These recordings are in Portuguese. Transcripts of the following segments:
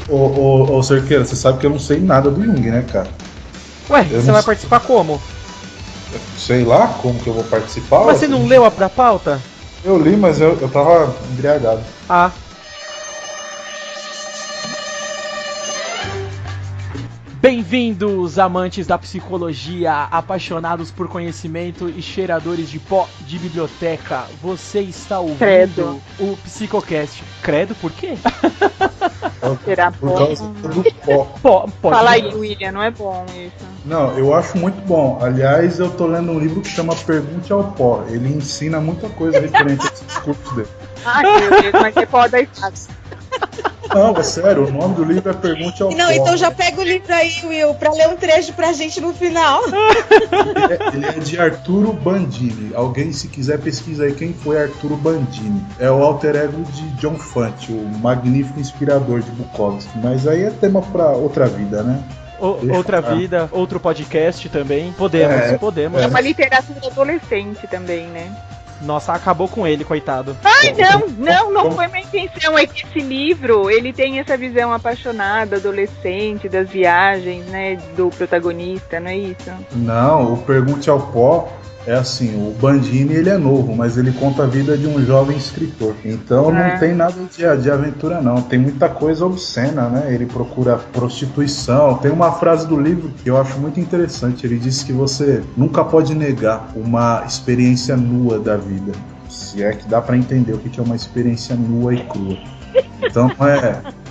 Ô, Cerqueira, você sabe que eu não sei nada do Jung, né, cara? Ué, você vai participar como? Sei lá como que eu vou participar. Mas você não leu a pauta? Eu li, mas eu tava embriagado. Ah. Bem-vindos, amantes da psicologia, apaixonados por conhecimento e cheiradores de pó de biblioteca. Você está ouvindo o Psicocast. Credo, por quê? Será por causa do pó. Fala aí, William, não é bom isso. Não, eu acho muito bom. Aliás, eu tô lendo um livro que chama Pergunte ao Pó. Ele ensina muita coisa referente a esses discursos dele. Ai, meu Deus, mas você pode dar. Não, é sério, o nome do livro é Pergunte ao Pó. Não, então já pega o livro aí, Will, pra ler um trecho pra gente no final. Ele é de Arturo Bandini. Alguém, se quiser, pesquisa aí quem foi Arturo Bandini. É o alter ego de John Fante, o magnífico inspirador de Bukowski. Mas aí é tema pra outra vida, né? Outra vida, outro podcast também. Podemos. É uma literatura adolescente também, né? Nossa, acabou com ele, coitado. Ai, não foi minha intenção. É que esse livro, ele tem essa visão apaixonada, adolescente, das viagens, né, do protagonista, não é isso? Não, o Pergunte ao Pó é assim, o Bandini, ele é novo, mas ele conta a vida de um jovem escritor. Então não tem nada de aventura, não. Tem muita coisa obscena, né? Ele procura prostituição. Tem uma frase do livro que eu acho muito interessante. Ele diz que você nunca pode negar uma experiência nua da vida. Se é que dá pra entender o que é uma experiência nua e crua. Então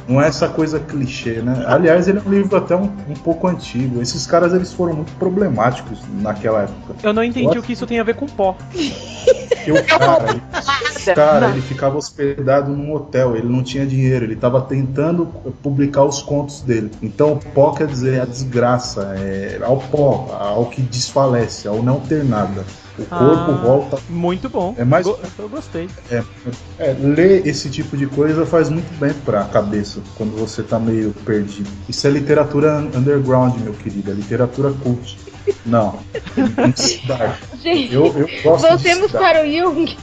não é essa coisa clichê, né? Aliás, ele é um livro até um pouco antigo. Esses caras, eles foram muito problemáticos naquela época. Eu não entendi o que isso tem a ver com pó. Porque o cara, ele ficava hospedado num hotel, ele não tinha dinheiro, ele estava tentando publicar os contos dele. Então, o pó quer dizer a desgraça, ao pó, ao que desfalece, ao não ter nada. O corpo volta. Muito bom. É mais... Eu gostei. Ler esse tipo de coisa faz muito bem pra cabeça quando você tá meio perdido. Isso é literatura underground, meu querido. É literatura cult. Não. Gente, eu gosto voltemos para o Jung.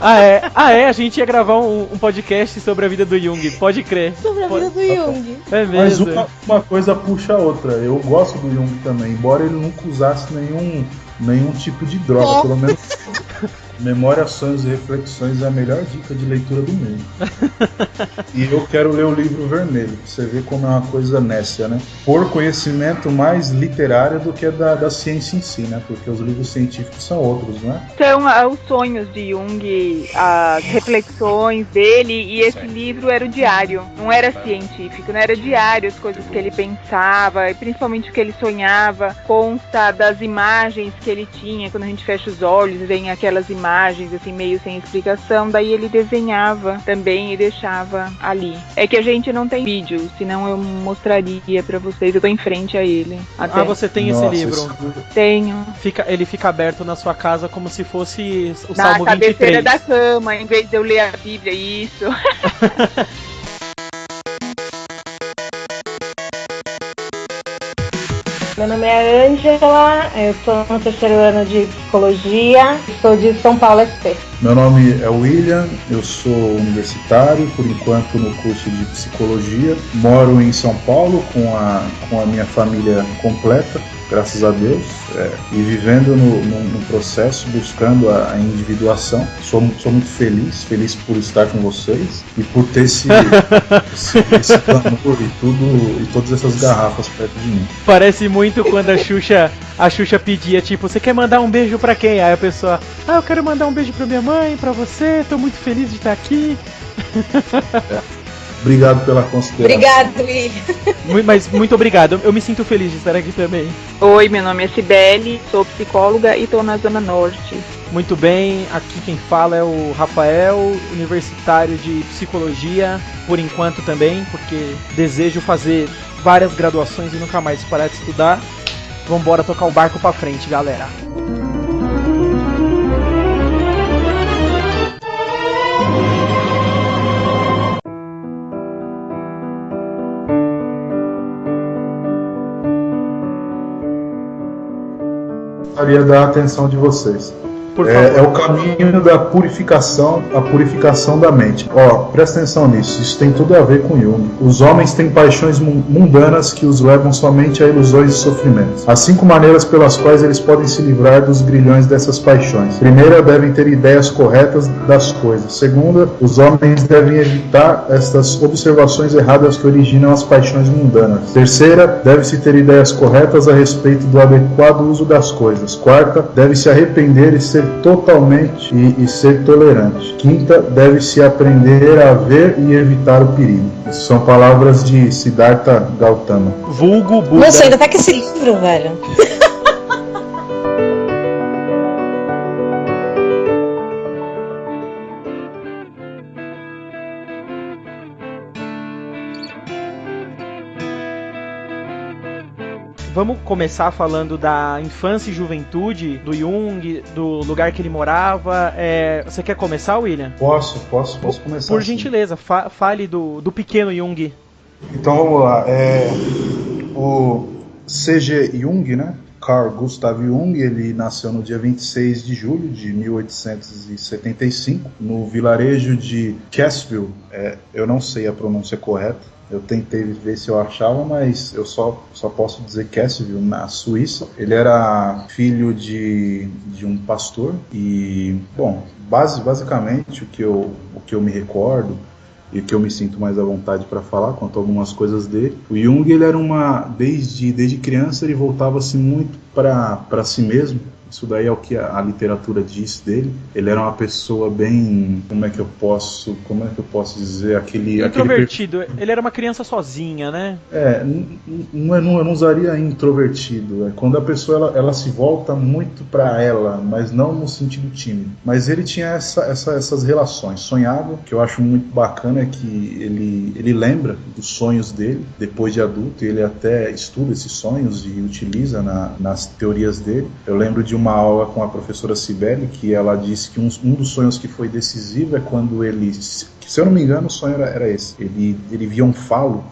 A gente ia gravar um podcast sobre a vida do Jung. Pode crer. Sobre a vida do Jung. É mesmo. Mas uma coisa puxa a outra. Eu gosto do Jung também, embora ele nunca usasse nenhum tipo de droga, pelo menos Memória, Sonhos e Reflexões é a melhor dica de leitura do mundo. E eu quero ler o livro vermelho, pra você ver como é uma coisa nécia, né? Por conhecimento mais literário do que da ciência em si, né? Porque os livros científicos são outros, né? São os sonhos de Jung, as reflexões dele, e esse livro era o diário, não era científico, não era diário, as coisas que ele pensava, e principalmente o que ele sonhava, consta das imagens que ele tinha, quando a gente fecha os olhos, vem aquelas imagens assim meio sem explicação, daí ele desenhava também e deixava ali. É que a gente não tem vídeo, senão eu mostraria pra vocês, eu tô em frente a ele. Até. Você tem esse livro? Tenho. Ele fica aberto na sua casa como se fosse o na Salmo 23. Na cabeceira da cama, em vez de eu ler a Bíblia, isso. Meu nome é Ângela, eu estou no terceiro ano de psicologia, sou de São Paulo, SP. Meu nome é William, eu sou universitário, por enquanto no curso de psicologia. Moro em São Paulo com a minha família completa, graças a Deus, e vivendo no processo, buscando a individuação. Sou muito feliz por estar com vocês e por ter esse clamor e todas essas garrafas perto de mim. Parece muito quando a Xuxa pedia, tipo, você quer mandar um beijo pra quem? Aí a pessoa, eu quero mandar um beijo pra minha mãe, pra você, tô muito feliz de estar aqui. Obrigado pela consideração. Obrigado, Will. Mas muito obrigado, eu me sinto feliz de estar aqui também. Oi, meu nome é Cibele, sou psicóloga e tô na Zona Norte. Muito bem, aqui quem fala é o Rafael, universitário de psicologia, por enquanto também, porque desejo fazer várias graduações e nunca mais parar de estudar. Vambora tocar o barco pra frente, galera. Gostaria da atenção de vocês. Por favor. É o caminho da purificação, a purificação da mente. Ó, presta atenção nisso, isso tem tudo a ver com Jung. Os homens têm paixões mundanas que os levam somente a ilusões e sofrimentos. Há 5 maneiras pelas quais eles podem se livrar dos grilhões dessas paixões. Primeira, devem ter ideias corretas das coisas. Segunda, os homens devem evitar estas observações erradas que originam as paixões mundanas. Terceira, deve-se ter ideias corretas a respeito do adequado uso das coisas. Quarta, deve-se arrepender e ser totalmente e ser tolerante. Quinta, deve-se aprender a ver e evitar o perigo. Isso são palavras de Siddhartha Gautama. Vulgo Buda. Nossa, ainda tá com esse livro, velho. Vamos começar falando da infância e juventude do Jung, do lugar que ele morava. Você quer começar, William? Posso começar. Por gentileza, fale do pequeno Jung. Então vamos lá. O C.G. Jung, né? Carl Gustav Jung, ele nasceu no dia 26 de julho de 1875, no vilarejo de Cassville. Eu não sei a pronúncia correta. Eu tentei ver se eu achava, mas eu só posso dizer Cassville, na Suíça. Ele era filho de um pastor e, bom, basicamente o que eu me recordo e o que eu me sinto mais à vontade para falar quanto a algumas coisas dele. O Jung, ele era desde criança ele voltava-se muito para si mesmo. Isso daí é o que a literatura diz dele. Ele era uma pessoa bem... Como é que eu posso dizer? Introvertido. Ele era uma criança sozinha, né? Eu não usaria introvertido. É quando a pessoa ela se volta muito para ela, mas não no sentido tímido. Mas ele tinha essas relações. Sonhava, que eu acho muito bacana, é que ele lembra dos sonhos dele depois de adulto. E ele até estuda esses sonhos e utiliza nas teorias dele. Eu lembro de uma aula com a professora Cibele, que ela disse que um dos sonhos que foi decisivo é quando ele, se eu não me engano, o sonho era esse. Ele via um falo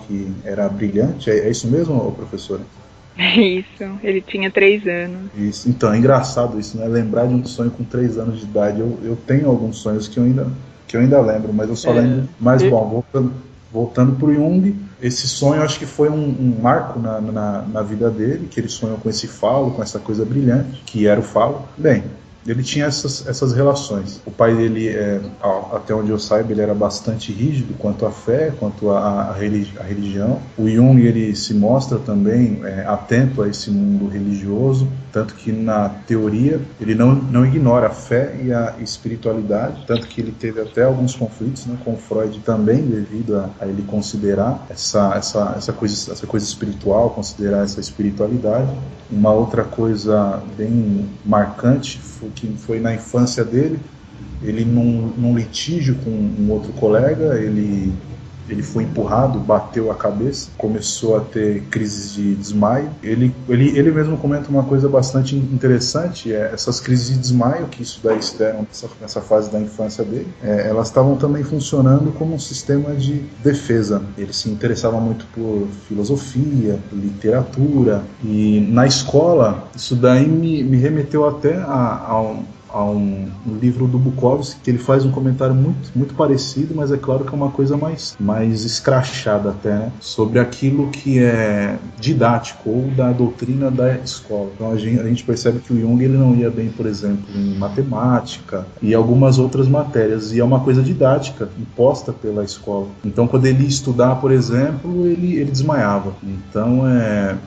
que era brilhante. É isso mesmo, professora? Isso, ele tinha 3 anos. Isso, então, é engraçado isso, né? Lembrar de um sonho com 3 anos de idade. Eu tenho alguns sonhos que eu ainda lembro, mas eu só lembro. Mas, bom, voltando pro Jung, esse sonho acho que foi um marco na vida dele, que ele sonhou com esse falo, com essa coisa brilhante, que era o falo. Bem, ele tinha essas relações. O pai dele, até onde eu saiba, ele era bastante rígido quanto à fé, quanto à religião. O Jung, ele se mostra também atento a esse mundo religioso, tanto que na teoria ele não ignora a fé e a espiritualidade, tanto que ele teve até alguns conflitos, né, com Freud também, devido a ele considerar essa coisa espiritual, considerar essa espiritualidade. Uma outra coisa bem marcante foi na infância dele, ele num litígio com um outro colega, ele foi empurrado, bateu a cabeça, começou a ter crises de desmaio. Ele mesmo comenta uma coisa bastante interessante, essas crises de desmaio, que isso daí se deram nessa fase da infância dele, elas estavam também funcionando como um sistema de defesa. Ele se interessava muito por filosofia, literatura, e na escola, isso daí me remeteu até a um livro do Bukowski, que ele faz um comentário muito, muito parecido, mas é claro que é uma coisa mais escrachada até, né? Sobre aquilo que é didático ou da doutrina da escola. Então a gente percebe que o Jung, ele não ia bem, por exemplo, em matemática e algumas outras matérias, e é uma coisa didática imposta pela escola. Então quando ele ia estudar, por exemplo, ele desmaiava. Então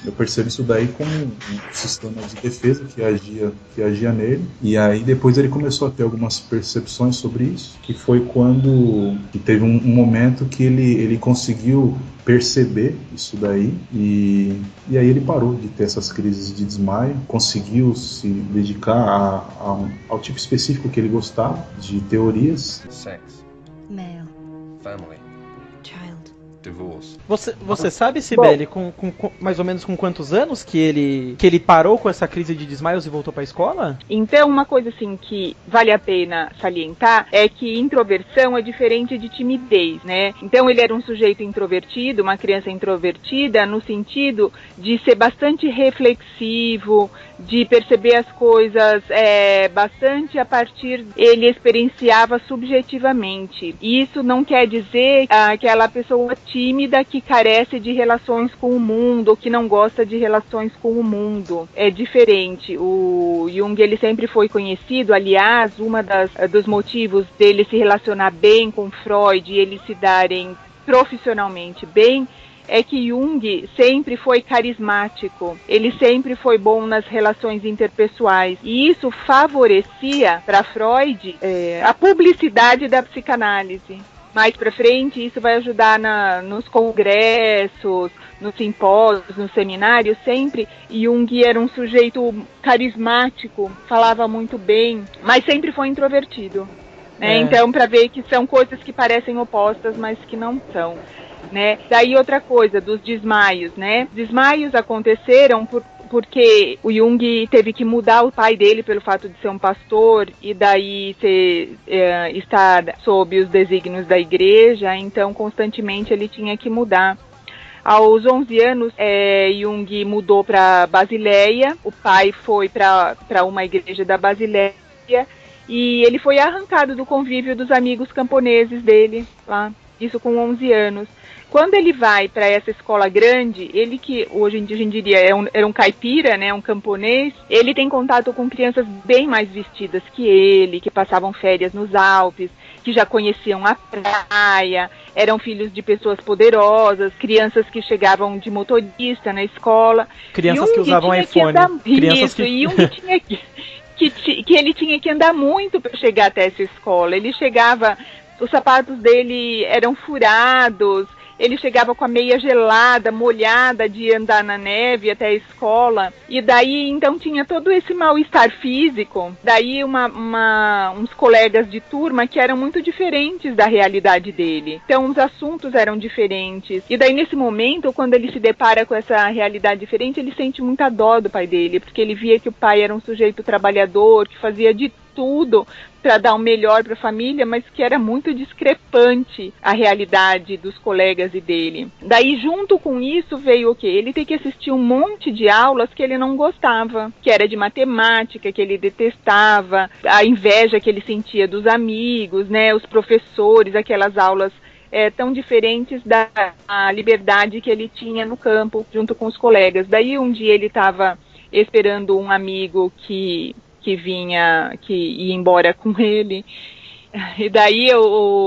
eu percebo isso daí como um sistema de defesa que agia nele, e aí depois ele começou a ter algumas percepções sobre isso, que foi quando teve um momento que ele conseguiu perceber isso daí, e aí ele parou de ter essas crises de desmaio, conseguiu se dedicar ao tipo específico que ele gostava, de teorias. Sex. Male. Family. Child. Divorce. Você sabe, Cibele, com mais ou menos com quantos anos que ele parou com essa crise de desmaios e voltou para a escola? Então, uma coisa assim que vale a pena salientar é que introversão é diferente de timidez, né? Então, ele era um sujeito introvertido, uma criança introvertida, no sentido de ser bastante reflexivo, de perceber as coisas bastante a partir, ele experienciava subjetivamente. E isso não quer dizer aquela pessoa tímida que carece de relações com o mundo, ou que não gosta de relações com o mundo. É diferente. O Jung, ele sempre foi conhecido, aliás, dos motivos dele se relacionar bem com Freud e eles se darem profissionalmente bem, é que Jung sempre foi carismático, ele sempre foi bom nas relações interpessoais, e isso favorecia para Freud a publicidade da psicanálise. Mais para frente, isso vai ajudar nos congressos, nos simpósios, nos seminários, sempre. Jung era um sujeito carismático, falava muito bem, mas sempre foi introvertido. Né? Então, para ver que são coisas que parecem opostas, mas que não são. Né? Daí outra coisa, dos desmaios, né? Desmaios aconteceram porque o Jung teve que mudar o pai dele pelo fato de ser um pastor e daí estar sob os desígnios da igreja, então constantemente ele tinha que mudar. Aos 11 anos, Jung mudou para Basileia, o pai foi para uma igreja da Basileia e ele foi arrancado do convívio dos amigos camponeses dele lá, isso com 11 anos. Quando ele vai para essa escola grande, ele que hoje em dia a gente diria era um caipira, né, um camponês, ele tem contato com crianças bem mais vestidas que ele, que passavam férias nos Alpes, que já conheciam a praia, eram filhos de pessoas poderosas, crianças que chegavam de motorista na escola. Crianças que usavam iPhone. E Jung tinha que ele tinha que andar muito para chegar até essa escola. Ele chegava, os sapatos dele eram furados, ele chegava com a meia gelada, molhada de andar na neve até a escola. E daí, então, tinha todo esse mal-estar físico. Daí, uns colegas de turma que eram muito diferentes da realidade dele. Então, os assuntos eram diferentes. E daí, nesse momento, quando ele se depara com essa realidade diferente, ele sente muita dó do pai dele, porque ele via que o pai era um sujeito trabalhador, que fazia de tudo para dar o melhor para a família, mas que era muito discrepante a realidade dos colegas e dele. Daí, junto com isso, veio o quê? Ele tem que assistir um monte de aulas que ele não gostava, que era de matemática, que ele detestava, a inveja que ele sentia dos amigos, né, os professores, aquelas aulas tão diferentes da liberdade que ele tinha no campo, junto com os colegas. Daí, um dia ele estava esperando um amigo que ia embora com ele, e daí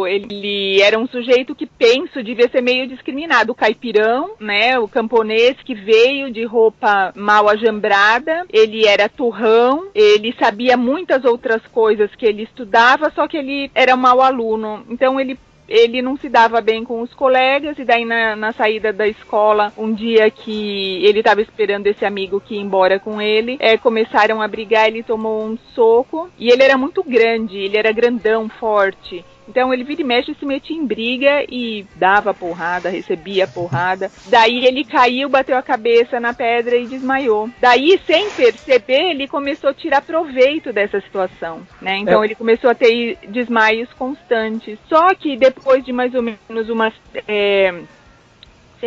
ele era um sujeito que penso devia ser meio discriminado, o caipirão, né, o camponês que veio de roupa mal ajambrada, ele era turrão, ele sabia muitas outras coisas que ele estudava, só que ele era mau aluno, então ele não se dava bem com os colegas, e daí na saída da escola, um dia que ele estava esperando esse amigo que ia embora com ele, começaram a brigar, ele tomou um soco, e ele era muito grande, ele era grandão, forte. Então ele vira e mexe, se metia em briga e dava porrada, recebia porrada. Daí ele caiu, bateu a cabeça na pedra e desmaiou. Daí, sem perceber, ele começou a tirar proveito dessa situação, né? Então ele começou a ter desmaios constantes. Só que depois de mais ou menos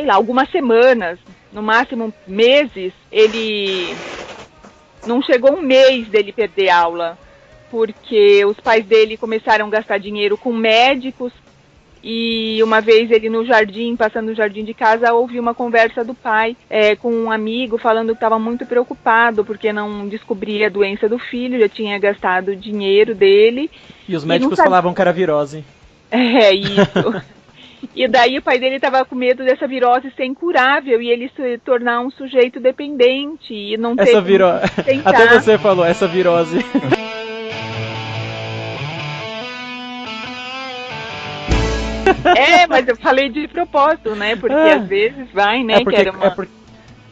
algumas semanas, no máximo meses, ele não chegou um mês dele perder aula, porque os pais dele começaram a gastar dinheiro com médicos, e uma vez ele passando no jardim de casa, ouviu uma conversa do pai com um amigo, falando que estava muito preocupado, porque não descobria a doença do filho, já tinha gastado o dinheiro dele. E os médicos falavam que era virose. Isso. E daí o pai dele estava com medo dessa virose ser incurável e ele se tornar um sujeito dependente e não ter essa virose. Até você falou, essa virose. Mas eu falei de propósito, né? Porque às vezes vai, né?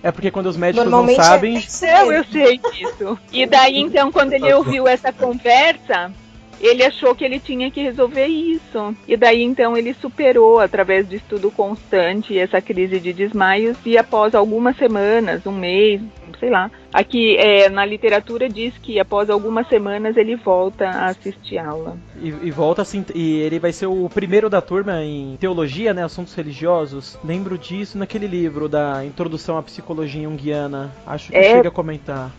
Porque quando os médicos não sabem... Eu sei disso. E daí, então, quando ele ouviu essa conversa, ele achou que ele tinha que resolver isso. E daí, então, ele superou, através de estudo constante, essa crise de desmaios, e após algumas semanas, um mês, sei lá, aqui na literatura diz que após algumas semanas ele volta a assistir aula. E volta assim, e ele vai ser o primeiro da turma em teologia, né, assuntos religiosos. Lembro disso naquele livro da Introdução à Psicologia Junguiana. Acho que chega a comentar.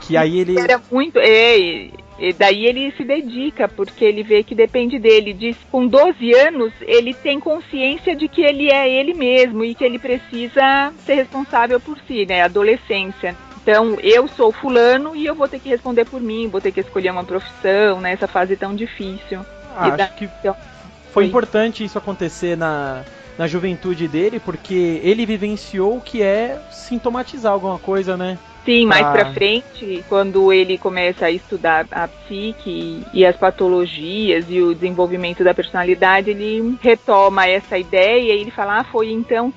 Que aí ele... Era muito... E daí ele se dedica, porque ele vê que depende dele. Diz, com 12 anos, ele tem consciência de que ele é ele mesmo e que ele precisa ser responsável por si, né? Adolescência. Então, eu sou fulano e eu vou ter que responder por mim, vou ter que escolher uma profissão nessa fase tão difícil. Acho que foi importante isso acontecer na juventude dele, porque ele vivenciou o que é sintomatizar alguma coisa, né? Sim, mais pra frente, quando ele começa a estudar a psique e as patologias e o desenvolvimento da personalidade, ele retoma essa ideia e ele fala, foi então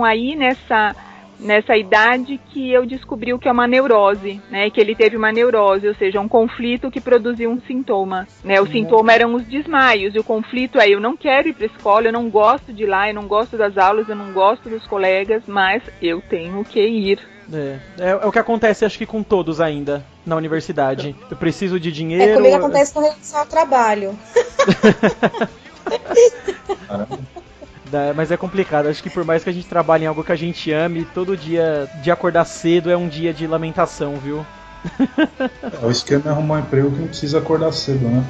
aí nessa idade que eu descobri o que é uma neurose, né? Que ele teve uma neurose, ou seja, um conflito que produziu um sintoma, né? O sintoma eram os desmaios, e o conflito é, eu não quero ir pra escola, eu não gosto de ir lá, eu não gosto das aulas, eu não gosto dos colegas, mas eu tenho que ir. É o que acontece, acho que com todos ainda, na universidade. Eu preciso de dinheiro... Comigo acontece com relação ao trabalho. Mas é complicado, acho que por mais que a gente trabalhe em algo que a gente ame, todo dia de acordar cedo é um dia de lamentação, viu? O esquema é arrumar um emprego que não precisa acordar cedo, né?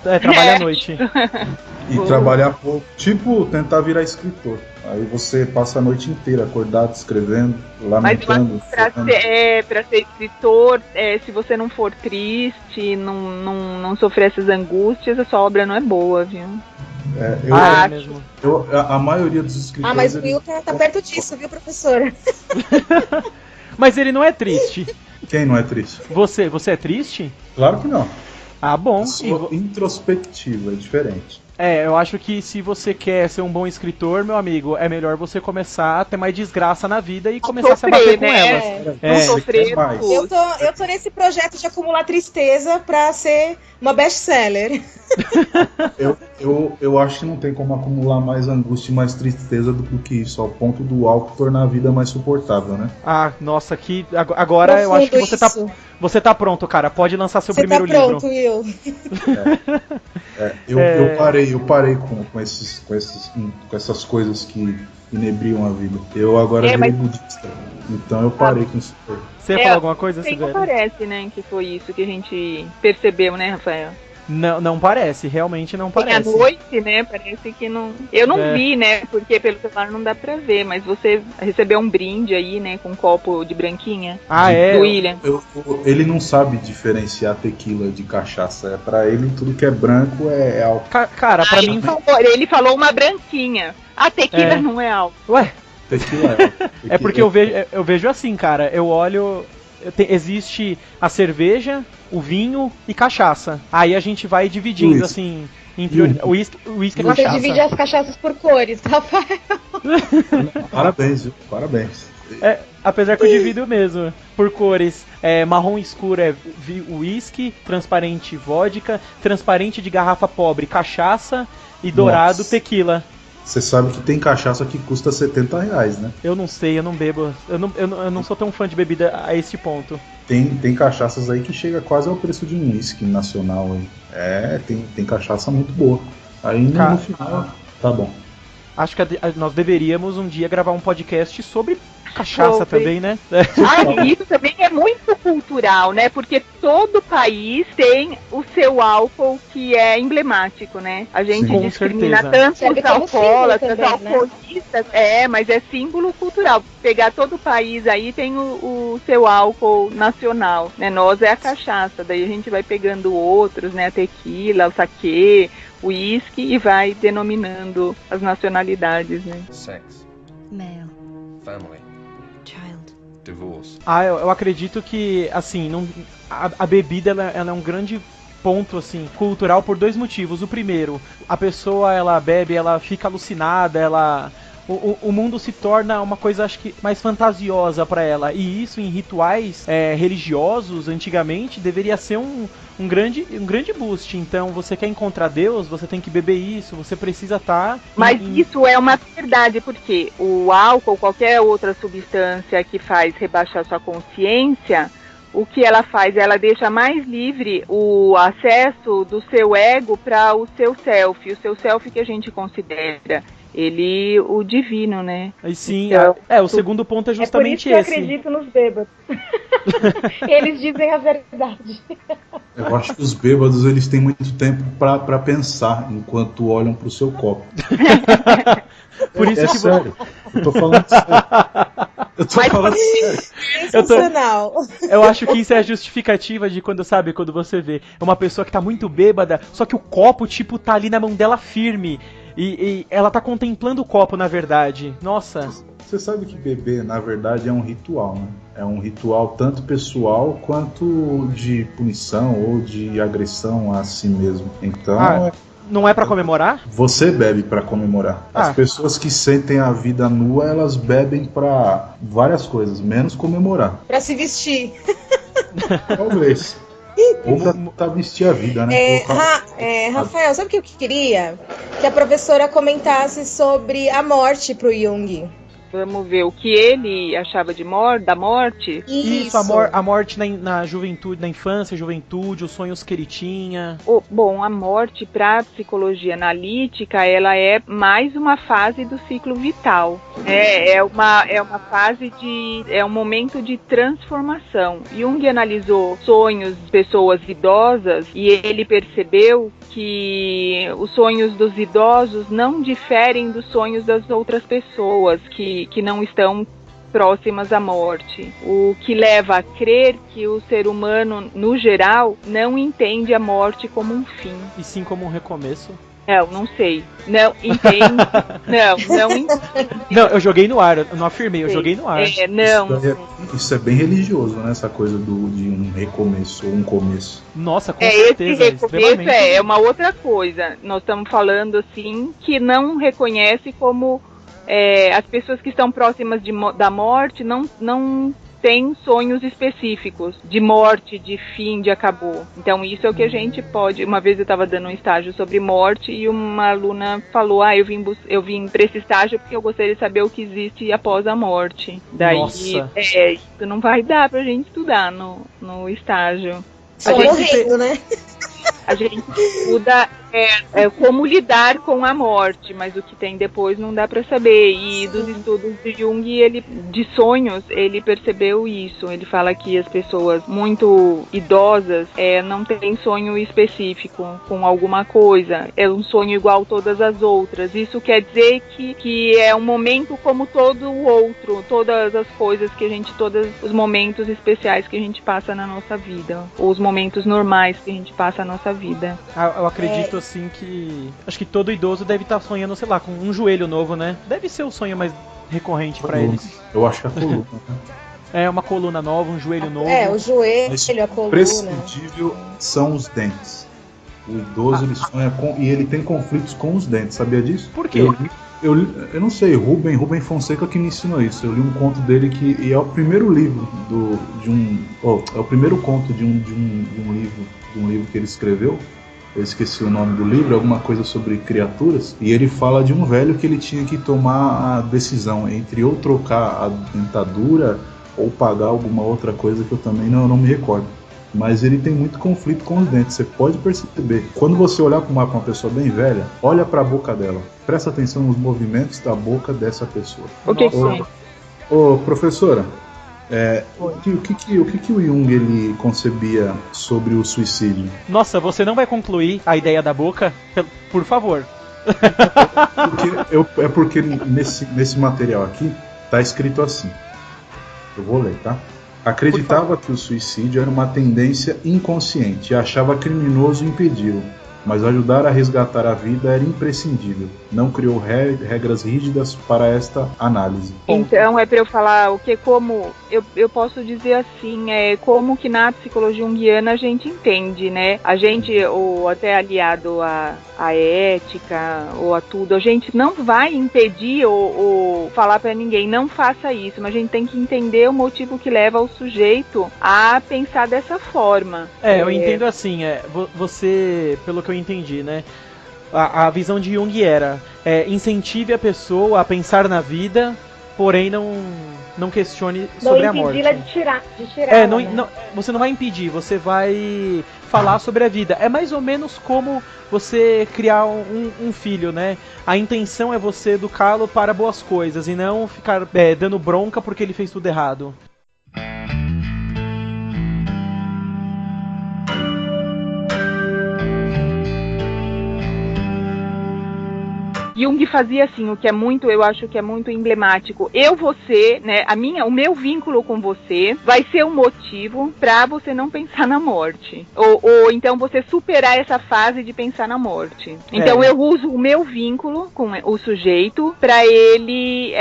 Trabalhar à noite. E trabalhar pouco. Tipo, tentar virar escritor. Aí você passa a noite inteira acordado, escrevendo, lamentando. Mas pra ser escritor, se você não for triste, não sofrer essas angústias, a sua obra não é boa, viu? Mesmo. A maioria dos escritores... mas o Will tá perto disso, viu, professor? Mas ele não é triste. Quem não é triste? Você é triste? Claro que não. Ah, bom. Eu sou introspectivo, é diferente. Eu acho que se você quer ser um bom escritor, meu amigo, é melhor você começar a ter mais desgraça na vida e começar a se abater com elas. Não sofrer. Eu tô nesse projeto de acumular tristeza pra ser uma best-seller. Eu acho que não tem como acumular mais angústia e mais tristeza do que isso, ao ponto do álcool tornar a vida mais suportável, né? Nossa, agora eu acho que você tá pronto, cara. Pode lançar seu primeiro livro. Você tá pronto, Will. Eu parei com essas coisas que inebriam a vida. Eu agora virei budista, então eu parei com isso. Você ia falar alguma coisa, Silvério? Não parece, né, que foi isso que a gente percebeu, né, Rafael? Não parece, realmente não parece. À noite, né, parece que não... Eu não vi, né, porque pelo celular não dá pra ver, mas você recebeu um brinde aí, né, com um copo de branquinha. Do William. Ele não sabe diferenciar tequila de cachaça. Pra ele, tudo que é branco é álcool. Cara, pra mim... Ele falou uma branquinha. A tequila não é álcool. Ué? Tequila é porque eu vejo assim, cara. Eu olho... Existe a cerveja, o vinho e cachaça. Aí a gente vai dividindo, assim, entre uísque e cachaça. Você divide as cachaças por cores, Rafael. Parabéns, viu? Parabéns. Apesar que eu divido mesmo, por cores. Marrom escuro é uísque, transparente vodka, transparente de garrafa pobre cachaça e dourado tequila. Você sabe que tem cachaça que custa R$70, né? Eu não sei, eu não bebo. Eu não sou tão fã de bebida a esse ponto. Tem cachaças aí que chega quase ao preço de um uísque nacional aí. Tem cachaça muito boa. Aí no final, tá bom. Acho que nós deveríamos um dia gravar um podcast sobre cachaça também, né? Isso também é muito cultural, né? Porque todo país tem o seu álcool que é emblemático, né? A gente discrimina tanto os alcoólatras, alcoolistas, mas é símbolo cultural. Pegar todo o país aí tem o seu álcool nacional, né? Nós é a cachaça, daí a gente vai pegando outros, né? A tequila, o saquê, o uísque e vai denominando as nacionalidades, né? Sex. Male. Family. Child. Divorce. Eu acredito que, assim, a bebida ela é um grande ponto, assim, cultural por dois motivos. O primeiro, a pessoa, ela bebe, ela fica alucinada, o mundo se torna uma coisa, acho que, mais fantasiosa pra ela. E isso em rituais religiosos, antigamente, deveria ser um grande boost. Então, você quer encontrar Deus, você tem que beber isso, você precisa estar... Mas isso é uma verdade, porque o álcool, qualquer outra substância que faz rebaixar sua consciência, o que ela faz? Ela deixa mais livre o acesso do seu ego para o seu self que a gente considera ele o divino, né? Aí sim, Então, o segundo ponto é É por isso justamente que eu esse. acredito nos bêbados. Eles dizem a verdade. Eu acho que os bêbados eles têm muito tempo pra pensar enquanto olham pro seu copo. Por isso que sério. Eu tô falando sério. Eu tô falando sério. Sensacional. Eu acho que isso é a justificativa de quando você vê uma pessoa que tá muito bêbada, só que o copo, tipo, tá ali na mão dela firme. E ela tá contemplando o copo, na verdade. Nossa. Você sabe que beber, na verdade, é um ritual, né? É um ritual tanto pessoal quanto de punição ou de agressão a si mesmo. Então, não é pra comemorar? você bebe pra comemorar. As pessoas que sentem a vida nua, elas bebem pra várias coisas, menos comemorar. Pra se vestir. Talvez. Ou pra vestir a vida, né? Rafael, sabe o que eu queria? Que a professora comentasse sobre a morte pro Jung. Vamos ver o que ele achava da morte. Isso, a morte na juventude, na infância, juventude, os sonhos que ele tinha. Bom, a morte para a psicologia analítica, ela é mais uma fase do ciclo vital. É uma fase é um momento de transformação. Jung analisou sonhos de pessoas idosas e ele percebeu que os sonhos dos idosos não diferem dos sonhos das outras pessoas que não estão próximas à morte. O que leva a crer que o ser humano, no geral, não entende a morte como um fim. E sim como um recomeço. Não sei. Não entende. não entende. Não, eu joguei no ar, eu não afirmei, eu joguei no ar. Isso é bem religioso, né? Essa coisa de um recomeço ou um começo. Nossa, com certeza. Esse recomeço é uma outra coisa. Nós estamos falando assim que não reconhece como as pessoas que estão próximas da morte não têm sonhos específicos de morte, de fim, de acabou. Então isso é o que a gente pode... Uma vez eu estava dando um estágio sobre morte e uma aluna falou, eu vim para esse estágio porque eu gostaria de saber o que existe após a morte. Daí, nossa. Isso não vai dar pra gente estudar no estágio. Só morrendo, né? A gente estuda como lidar com a morte, mas o que tem depois não dá para saber. E dos estudos de Jung, de sonhos, ele percebeu isso. Ele fala que as pessoas muito idosas não têm sonho específico com alguma coisa. É um sonho igual todas as outras. Isso quer dizer que é um momento como todo o outro. Todas as coisas todos os momentos especiais que a gente passa na nossa vida. Ou os momentos normais que a gente passa na nossa vida. Eu acredito assim que... Acho que todo idoso deve estar sonhando, sei lá, com um joelho novo, né? Deve ser o sonho mais recorrente pra eles. Eu acho que é a coluna, né? Uma coluna nova, um joelho novo. O joelho, a coluna. Prescindível são os dentes. O idoso ele sonha e ele tem conflitos com os dentes, sabia disso? Por quê? Eu não sei, Rubem Fonseca que me ensinou isso. Eu li um conto dele e é o primeiro livro é o primeiro conto de um livro que ele escreveu. Eu esqueci o nome do livro, alguma coisa sobre criaturas, e ele fala de um velho que ele tinha que tomar a decisão entre ou trocar a dentadura ou pagar alguma outra coisa que eu também não me recordo. Mas ele tem muito conflito com os dentes, você pode perceber. Quando você olhar para uma pessoa bem velha, olha para a boca dela, presta atenção nos movimentos da boca dessa pessoa. Professora, o que o Jung ele concebia sobre o suicídio? Nossa, você não vai concluir a ideia da boca? Por favor. Porque nesse material aqui tá escrito assim. Eu vou ler, tá? Acreditava que o suicídio era uma tendência inconsciente e achava criminoso impedi-lo, mas ajudar a resgatar a vida era imprescindível. Não criou regras rígidas para esta análise. Então é para eu falar o que, como eu posso dizer assim, como que na psicologia junguiana a gente entende, né? A gente, ou até aliado à ética ou a tudo, a gente não vai impedir ou falar para ninguém não faça isso, mas a gente tem que entender o motivo que leva o sujeito a pensar dessa forma. Eu entendo assim, você, pelo que eu entendi, né? A visão de Jung era incentive a pessoa a pensar na vida, porém não questione sobre a morte. Não impedi-la de tirar. Você não vai impedir, você vai falar sobre a vida. É mais ou menos como você criar um filho, né? A intenção é você educá-lo para boas coisas e não ficar dando bronca porque ele fez tudo errado. Jung fazia assim, eu acho que é muito emblemático. Você, né, o meu vínculo com você vai ser um motivo pra você não pensar na morte. Ou então você superar essa fase de pensar na morte. Então eu uso o meu vínculo com o sujeito pra ele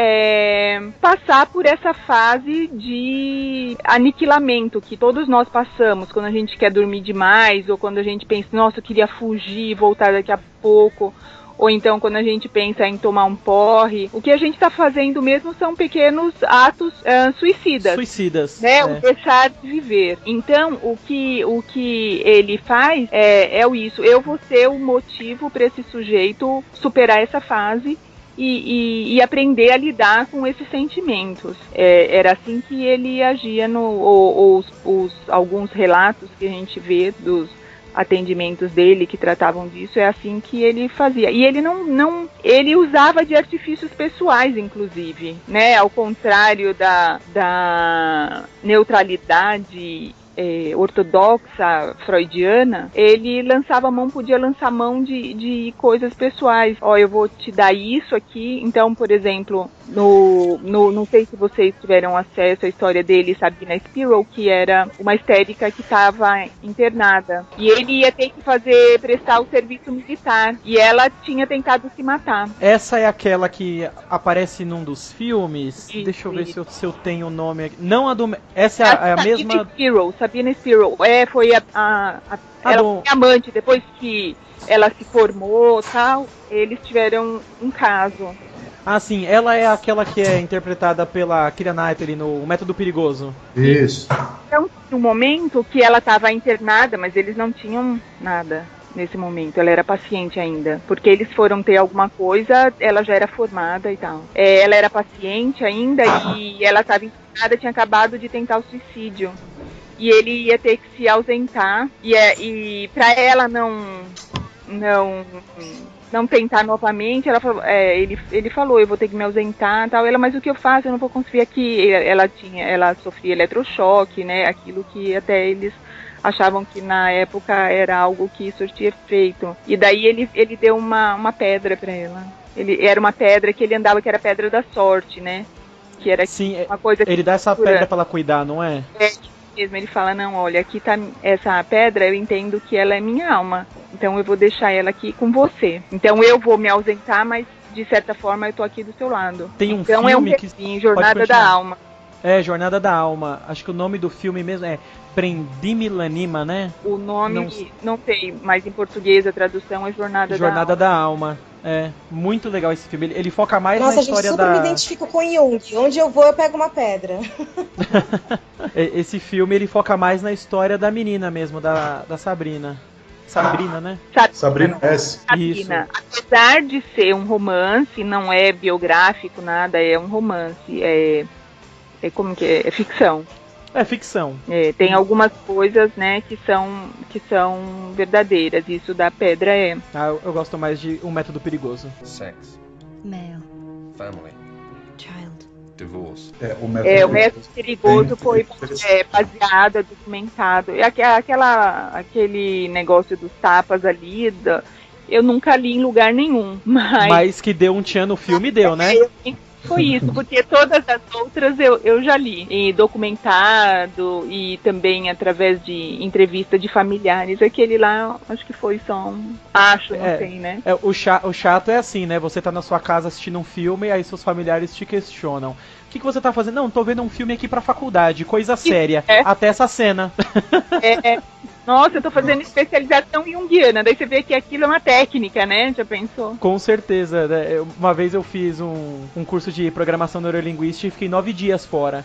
passar por essa fase de aniquilamento que todos nós passamos quando a gente quer dormir demais, ou quando a gente pensa, nossa, eu queria fugir e voltar daqui a pouco. Ou então quando a gente pensa em tomar um porre, o que a gente está fazendo mesmo são pequenos atos suicidas. Suicidas. Né? O deixar de viver. Então, o que ele faz é isso. Eu vou ser o motivo para esse sujeito superar essa fase e aprender a lidar com esses sentimentos. Era assim que ele agia alguns relatos que a gente vê dos atendimentos dele que tratavam disso, é assim que ele fazia. E ele ele usava de artifícios pessoais, inclusive, né? Ao contrário da neutralidade ortodoxa freudiana, ele podia lançar mão de coisas pessoais. Eu vou te dar isso aqui. Então, por exemplo, não sei se vocês tiveram acesso à história dele, Sabina Spiro, que era uma histérica que estava internada. E ele ia ter que prestar o serviço militar. E ela tinha tentado se matar. Essa é aquela que aparece num dos filmes? Isso, deixa eu ver se eu tenho o nome aqui. Não a do... Essa é a mesma... Sabina Spiro. Foi ela foi amante, depois que ela se formou e tal, eles tiveram um caso. Ah, sim, ela é aquela que é interpretada pela Keira Knightley no Método Perigoso. Isso. Então, no momento que ela estava internada, mas eles não tinham nada nesse momento, ela era paciente ainda, porque eles foram ter alguma coisa, ela já era formada e tal. Ela era paciente ainda e ela estava internada, tinha acabado de tentar o suicídio. E ele ia ter que se ausentar e para ela não tentar novamente, ele falou, eu vou ter que me ausentar, tal. Ela, mas o que eu faço? Eu não vou conseguir aqui. Ela sofria eletrochoque, né? Aquilo que até eles achavam que na época era algo que surtia efeito. E daí ele deu uma pedra para ela. Era uma pedra que ele andava, que era a pedra da sorte, né? Que era uma coisa que ele dá essa pedra para ela cuidar, não é? Mesmo, ele fala, não, olha, aqui tá essa pedra, eu entendo que ela é minha alma, então eu vou deixar ela aqui com você. Então eu vou me ausentar, mas de certa forma eu tô aqui do seu lado. Tem um então filme que Jornada da Alma. Jornada da Alma. Acho que o nome do filme mesmo é Prendimi l'Anima, né? O nome, não sei, mas em português a tradução é Jornada da Alma. É, muito legal esse filme. Ele foca mais na história Nossa, gente, super me identifico com Jung. Onde eu vou, eu pego uma pedra. Esse filme, ele foca mais na história da menina mesmo, da Sabrina. Sabrina, né? Sabrina S. Sabrina. Apesar de ser um romance, não é biográfico, nada, é um romance. Como que é? É ficção. É ficção. Tem algumas coisas, né, que são verdadeiras. Isso da pedra é. Eu gosto mais de Um Método Perigoso. Sex. Male. Family. Child. Divorce. O Método Perigoso foi baseado, documentado. Aquele negócio dos tapas ali, eu nunca li em lugar nenhum. Mas que deu um tchan no filme, deu, né? Foi isso, porque todas as outras eu já li, e documentado, e também através de entrevista de familiares. Aquele lá, acho que foi só não sei, né? O chato é assim, né? Você tá na sua casa assistindo um filme, e aí seus familiares te questionam. O que você tá fazendo? Não, tô vendo um filme aqui pra faculdade, coisa séria. Até essa cena. Nossa, eu tô fazendo especialização junguiana. Daí você vê que aquilo é uma técnica, né? Já pensou? Com certeza. Uma vez eu fiz um curso de programação neurolinguística e fiquei 9 dias fora.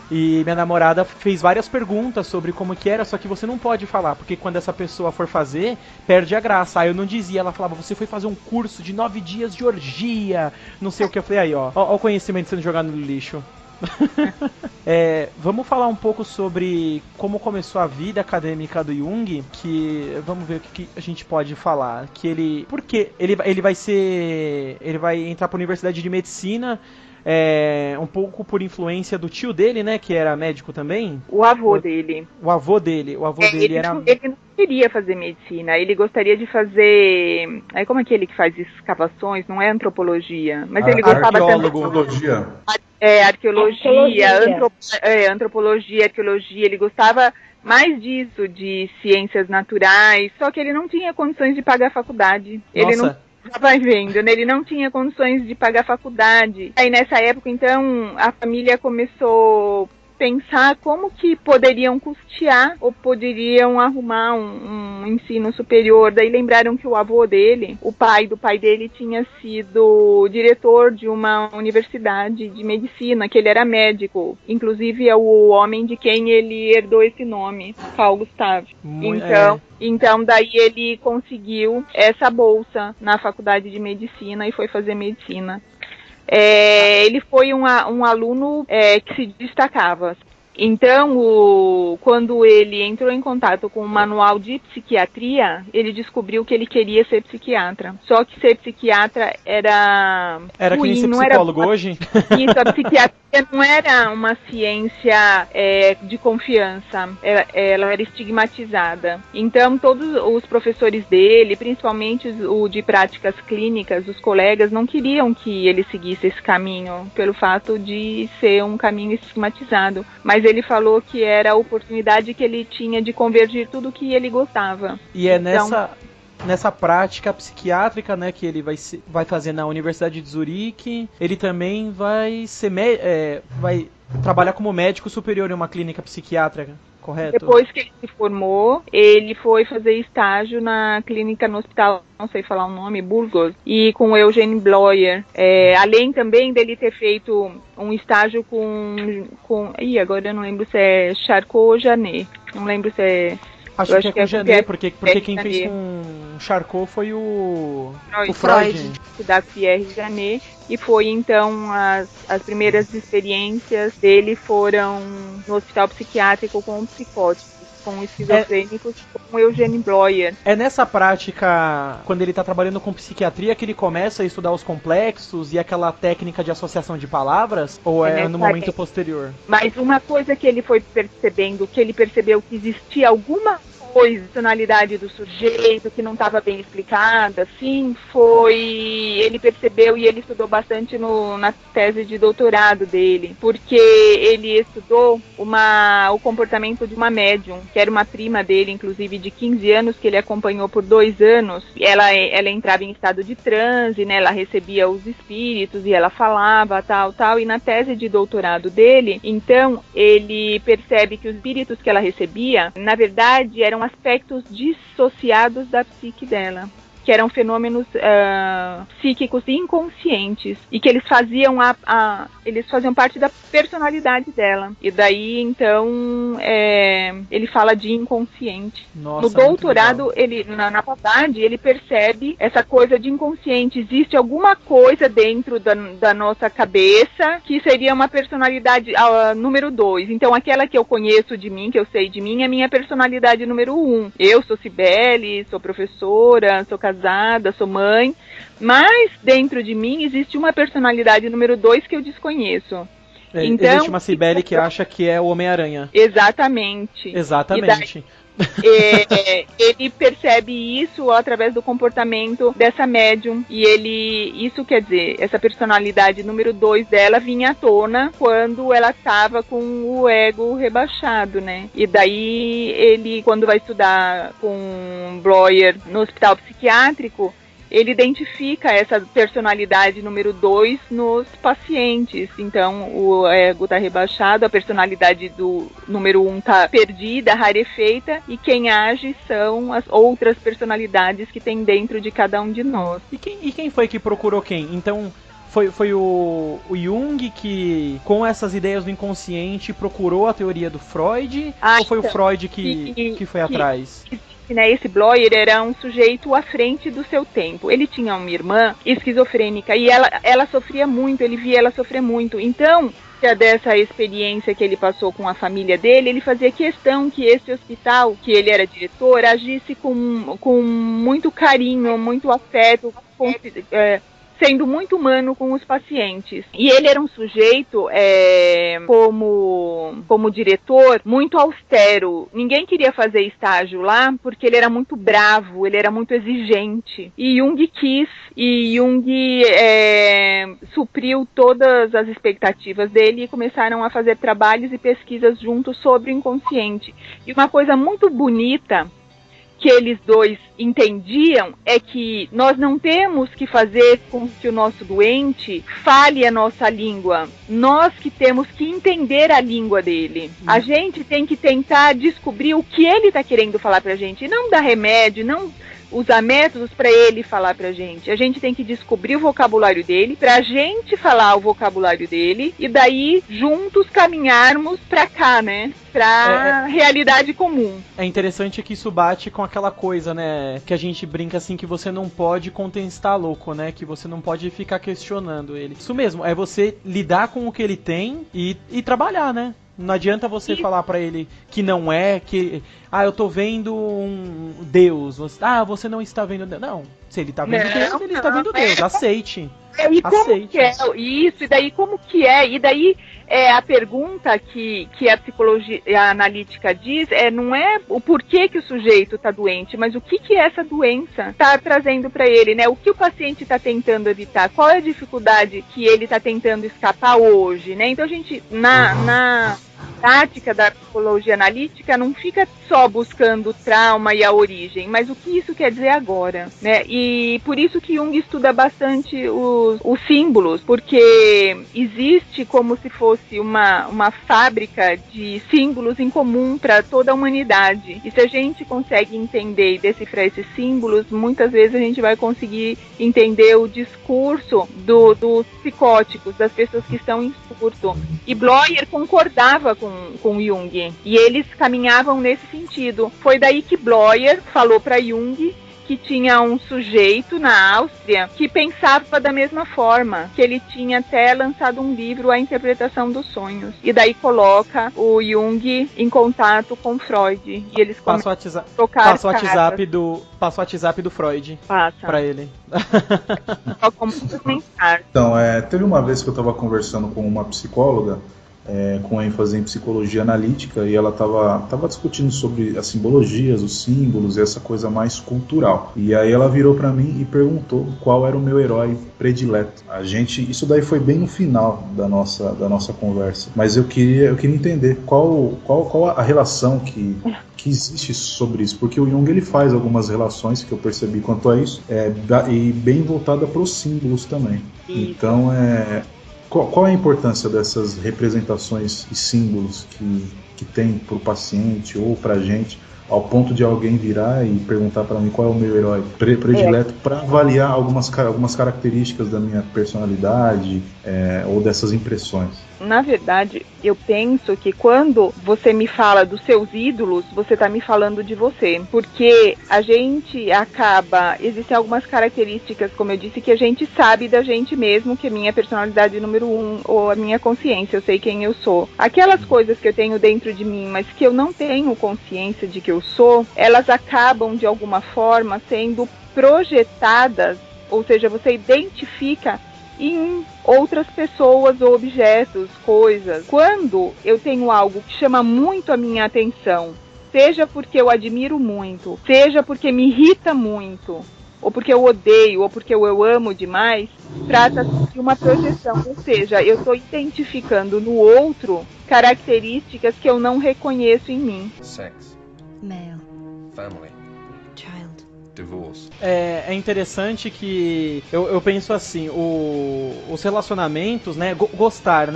E minha namorada fez várias perguntas sobre como que era, só que você não pode falar, porque quando essa pessoa for fazer, perde a graça. Aí eu não dizia, ela falava, você foi fazer um curso de 9 dias de orgia, não sei o que. Eu falei, aí ó o conhecimento sendo jogado no lixo. Vamos falar um pouco sobre como começou a vida acadêmica do Jung, que vamos ver o que a gente pode falar. Porque ele vai entrar para a Universidade de Medicina, um pouco por influência do tio dele, né, que era médico também. O avô dele. O avô dele era... Ele não queria fazer medicina, ele gostaria de fazer... Como é aquele que faz escavações? Não é antropologia, mas ele gostava tanto de arqueologia. Antropologia, arqueologia, ele gostava mais disso, de ciências naturais, só que ele não tinha condições de pagar a faculdade. Ele não... Vai vendo, né? Ele não tinha condições de pagar a faculdade. Aí nessa época, então, a família começou a pensar como que poderiam custear ou poderiam arrumar um ensino superior. Daí lembraram que o avô dele, o pai do pai dele, tinha sido diretor de uma universidade de medicina, que ele era médico. Inclusive é o homem de quem ele herdou esse nome, Carl Gustav. Então, daí ele conseguiu essa bolsa na faculdade de medicina e foi fazer medicina. Ele foi um aluno que se destacava. Então, quando ele entrou em contato com o manual de psiquiatria, ele descobriu que ele queria ser psiquiatra. Só que ser psiquiatra era ruim, que nem ser psicólogo hoje? Isso, a psiquiatria não era uma ciência de confiança, ela era estigmatizada. Então, todos os professores dele, principalmente o de práticas clínicas, os colegas, não queriam que ele seguisse esse caminho, pelo fato de ser um caminho estigmatizado. Mas ele falou que era a oportunidade que ele tinha de convergir tudo o que ele gostava. E nessa prática psiquiátrica, né, que ele vai fazer na Universidade de Zurique, ele também vai trabalhar como médico superior em uma clínica psiquiátrica, correto? Depois que ele se formou, ele foi fazer estágio na clínica no hospital, não sei falar o nome, Burgos, e com o Eugene Bloyer. Além também dele ter feito um estágio com agora eu não lembro se é Charcot ou Janet, não lembro se é... Acho que é com Janet, porque quem fez com Charcot foi o Freud. Da Pierre Janet. E foi então as primeiras experiências dele foram no hospital psiquiátrico com psicóticos, com esquizofrênicos, com Eugene Bloyer. É nessa prática, quando ele está trabalhando com psiquiatria, que ele começa a estudar os complexos e aquela técnica de associação de palavras? Ou é no momento posterior? Mas uma coisa que ele foi percebendo, que ele percebeu que existia alguma personalidade do sujeito que não estava bem explicada, assim, ele percebeu, e ele estudou bastante na tese de doutorado dele, porque ele estudou o comportamento de uma médium, que era uma prima dele, inclusive de 15 anos, que ele acompanhou por 2 anos. Ela entrava em estado de transe, né, ela recebia os espíritos e ela falava, tal, e na tese de doutorado dele, então, ele percebe que os espíritos que ela recebia, na verdade, eram aspectos dissociados da psique dela, que eram fenômenos psíquicos inconscientes, e que eles faziam eles faziam parte da personalidade dela. E daí, então, ele fala de inconsciente. Nossa, no doutorado, na faculdade, ele percebe essa coisa de inconsciente. Existe alguma coisa dentro da nossa cabeça que seria uma personalidade número 2. Então, aquela que eu conheço de mim, que eu sei de mim, é minha personalidade número 1. Eu sou Cibele, sou professora, sou casada, sou mãe, mas dentro de mim existe uma personalidade número 2 que eu desconheço. Então, existe uma Cibele que acha que é o Homem-Aranha. Exatamente. Ele percebe isso através do comportamento dessa médium, e isso quer dizer, essa personalidade número 2 dela vinha à tona quando ela estava com o ego rebaixado, né? E daí ele, quando vai estudar com Bloyer no hospital psiquiátrico, ele identifica essa personalidade número 2 nos pacientes. Então, o ego está rebaixado, a personalidade do número 1 está perdida, rarefeita, e quem age são as outras personalidades que tem dentro de cada um de nós. E quem foi que procurou quem? Então, foi o Jung que, com essas ideias do inconsciente, procurou a teoria do Freud? Ou foi o Freud que foi atrás? Esse Bloyer era um sujeito à frente do seu tempo. Ele tinha uma irmã esquizofrênica e ela sofria muito, ele via ela sofrer muito. Então, dessa experiência que ele passou com a família dele, ele fazia questão que esse hospital, que ele era diretor, agisse com muito carinho, muito afeto, sendo muito humano com os pacientes. E ele era um sujeito, como diretor, muito austero. Ninguém queria fazer estágio lá porque ele era muito bravo, ele era muito exigente. E Jung quis, e Jung supriu todas as expectativas dele e começaram a fazer trabalhos e pesquisas juntos sobre o inconsciente. E uma coisa muito bonita que eles dois entendiam é que nós não temos que fazer com que o nosso doente fale a nossa língua. Nós que temos que entender a língua dele. A gente tem que tentar descobrir o que ele está querendo falar pra gente. Não dar remédio, não usar métodos para ele falar pra gente. A gente tem que descobrir o vocabulário dele, pra gente falar o vocabulário dele, e daí juntos caminharmos pra cá, né? Pra realidade comum. É interessante que isso bate com aquela coisa, né? Que a gente brinca assim, que você não pode contestar louco, né? Que você não pode ficar questionando ele. Isso mesmo, é você lidar com o que ele tem e trabalhar, né? Não adianta você falar pra ele que não é, que... eu tô vendo um Deus. Você não está vendo Deus. Não, se ele tá vendo Deus, ele está vendo Deus. Aceite. E como que é isso? E daí como que é? E daí a pergunta que a psicologia analítica diz não é o porquê que o sujeito está doente, mas o que essa doença está trazendo para ele, né? O que o paciente está tentando evitar? Qual é a dificuldade que ele está tentando escapar hoje, né? Então a gente, na prática da psicologia analítica, não fica só buscando o trauma e a origem, mas o que isso quer dizer agora, né? E por isso que Jung estuda bastante os símbolos, porque existe como se fosse uma fábrica de símbolos em comum para toda a humanidade. E se a gente consegue entender e decifrar esses símbolos, muitas vezes a gente vai conseguir entender o discurso dos psicóticos, das pessoas que estão em surto. E Bloyer concordava com Jung, e eles caminhavam nesse sentido. Foi daí que Bloyer falou para Jung que tinha um sujeito na Áustria que pensava da mesma forma, que ele tinha até lançado um livro, A Interpretação dos Sonhos, e daí coloca o Jung em contato com Freud, e eles começam a trocar passa o WhatsApp do Freud para ele. Então, teve uma vez que eu estava conversando com uma psicóloga com ênfase em psicologia analítica, e ela estava discutindo sobre as simbologias, os símbolos e essa coisa mais cultural. E aí ela virou para mim e perguntou qual era o meu herói predileto. Isso daí foi bem no final da nossa conversa, mas eu queria entender qual a relação que existe sobre isso, porque o Jung ele faz algumas relações que eu percebi quanto a isso, e bem voltada para os símbolos também. Então qual é a importância dessas representações e símbolos que tem para o paciente ou para a gente, ao ponto de alguém virar e perguntar para mim qual é o meu herói predileto, para avaliar algumas características da minha personalidade ou dessas impressões? Na verdade, eu penso que quando você me fala dos seus ídolos, você está me falando de você. Porque a gente existem algumas características, como eu disse, que a gente sabe da gente mesmo, que é minha personalidade número 1, ou a minha consciência, eu sei quem eu sou. Aquelas coisas que eu tenho dentro de mim, mas que eu não tenho consciência de que eu sou, elas acabam, de alguma forma, sendo projetadas, ou seja, você identifica em outras pessoas ou objetos, coisas. Quando eu tenho algo que chama muito a minha atenção, seja porque eu admiro muito, seja porque me irrita muito, ou porque eu odeio, ou porque eu amo demais, trata-se de uma projeção, ou seja, eu estou identificando no outro características que eu não reconheço em mim. Sex. Male. Family. Child. Divorce. É interessante que eu penso assim, os relacionamentos, né, gostar